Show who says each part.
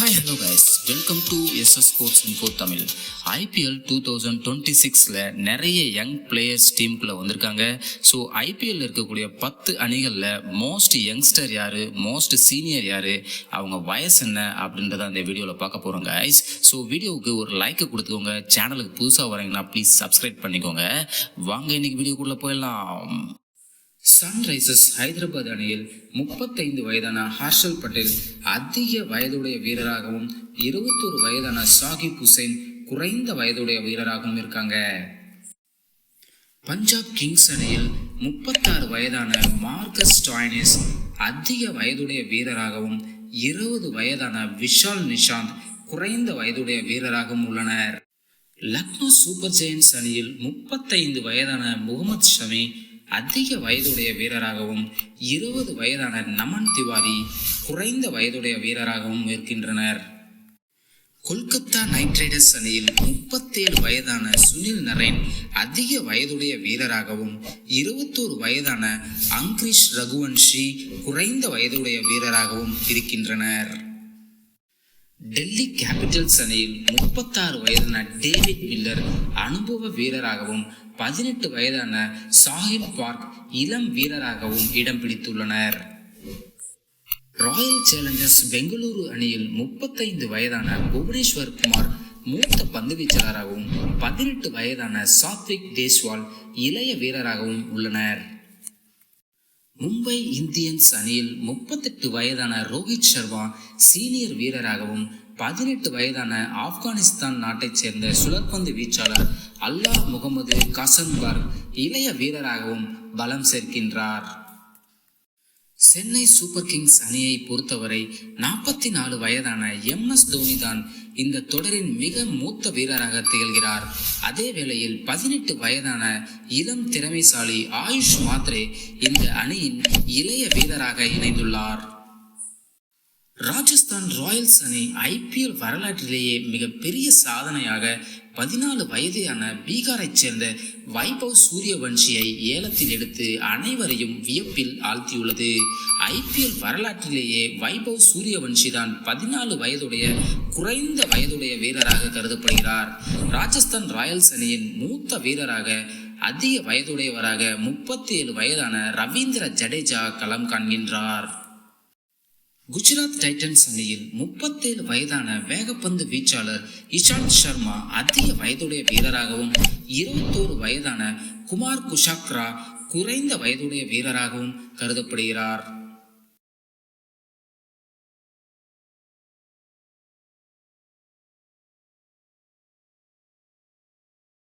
Speaker 1: Hi hello guys, welcome to SS sports info Tamil. IPL 2026ல் நிறைய young players டீமுக்குள்ளே வந்திருக்காங்க. So IPL இருக்கக்கூடிய 10 அணிகளில் மோஸ்ட் யங்ஸ்டர் யார், மோஸ்ட் சீனியர் யார், அவங்க வயசு என்ன அப்படின்றத அந்த வீடியோவில் பார்க்க போகிறோம் கைஸ். ஸோ வீடியோவுக்கு ஒரு லைக்கை கொடுத்துக்கோங்க. சேனலுக்கு புதுசாக வரீங்கன்னா ப்ளீஸ் சப்ஸ்கிரைப் பண்ணிக்கோங்க. வாங்க இன்னைக்கு வீடியோக்குள்ளே போயிடலாம். சன்ரைசர்ஸ் ஹைதராபாத் அணியில் 35 வயதான ஹர்ஷல் பட்டேல் அதிக வயதுடைய வீரராகவும் 21 வயதான சாகிப் ஹுசைன் குறைந்த வயதுடைய வீரராகவும் இருக்காங்க. பஞ்சாப் கிங்ஸ் அணியில் 36 வயதான மார்கஸ் ஸ்டாய்னிஸ் அதிக வயதுடைய வீரராகவும் 20 வயதான விஷால் நிஷாந்த் குறைந்த வயதுடைய வீரராகவும் உள்ளனர். லக்னோ சூப்பர் ஜெயண்ட்ஸ் அணியில் 35 வயதான முகமது ஷமி அதிக வயதுடைய வீரராகவும் 20 வயதான நமன் திவாரி குறைந்த வயதுடைய வீரராகவும் இருக்கின்றனர். கொல்கத்தா நைட் ரைடர்ஸ் அணியில் 37 வயதான சுனில் நரேன் அதிக வயதுடைய வீரராகவும் 21 வயதான அங்கிரிஷ் ரகுவன்ஷி குறைந்த வயதுடைய வீரராகவும் இருக்கின்றனர். டெல்லி கேபிட்டல்ஸ் அணியில் 36 வயதான டேவிட் மில்லர் அனுபவ வீரராகவும் 18 வயதான சாஹில் பார்க் இளம் வீரராகவும் இடம் பிடித்துள்ளனர். ராயல் சேலஞ்சர்ஸ் பெங்களூரு அணியில் 35 வயதான புவனேஸ்வர் குமார் மூத்த பந்துவீச்சாளராகவும் 18 வயதான சாத்விக் தேஸ்வால் இளைய வீரராகவும் உள்ளனர். மும்பை இந்தியன்ஸ் அணியில் 38 வயதான ரோஹித் சர்மா சீனியர் வீரராகவும் 18 வயதான ஆப்கானிஸ்தான் நாட்டைச் சேர்ந்த சுழற்பந்து வீச்சாளர் அல்லாஹ் முகமது காசன்பர்க் இளைய வீரராகவும் பலம் சேர்க்கின்றார். சென்னை சூப்பர் கிங்ஸ் அணியை பொறுத்தவரை 44 வயதான MS தோனி தான் இந்த தொடரின் மிக மூத்த வீரராக திகழ்கிறார். அதே வேளையில் 18 வயதான இளம் திறமைசாலி ஆயுஷ் மாத்ரே இந்த அணியின் இளைய வீரராக இணைந்துள்ளார். ராஜஸ்தான் ராயல்ஸ் அணி ஐபிஎல் வரலாற்றிலேயே மிகப்பெரிய சாதனையாக 14 வயதான பீகாரைச் சேர்ந்த வைபவ் சூரியவன்ஷியை ஏலத்தில் எடுத்து அனைவரையும் வியப்பில் ஆழ்த்தியுள்ளது. ஐபிஎல் வரலாற்றிலேயே வைபவ் சூரியவன்ஷி தான் 14 வயதுடைய குறைந்த வயதுடைய வீரராக கருதப்படுகிறார். ராஜஸ்தான் ராயல்ஸ் அணியின் மூத்த வீரராக அதிக வயதுடையவராக 37 வயதான ரவீந்திர ஜடேஜா களம் காண்கின்றார். குஜராத் டைட்டன்ஸ் அணியில் 37 வயதான வேகப்பந்து வீச்சாளர் இஷாந்த் சர்மா அதிக வயதுடைய வீரராகவும் 21 வயதான குமார் குஷாக்ரா குறைந்த வயதுடைய வீரராகவும் கருதப்படுகிறார்.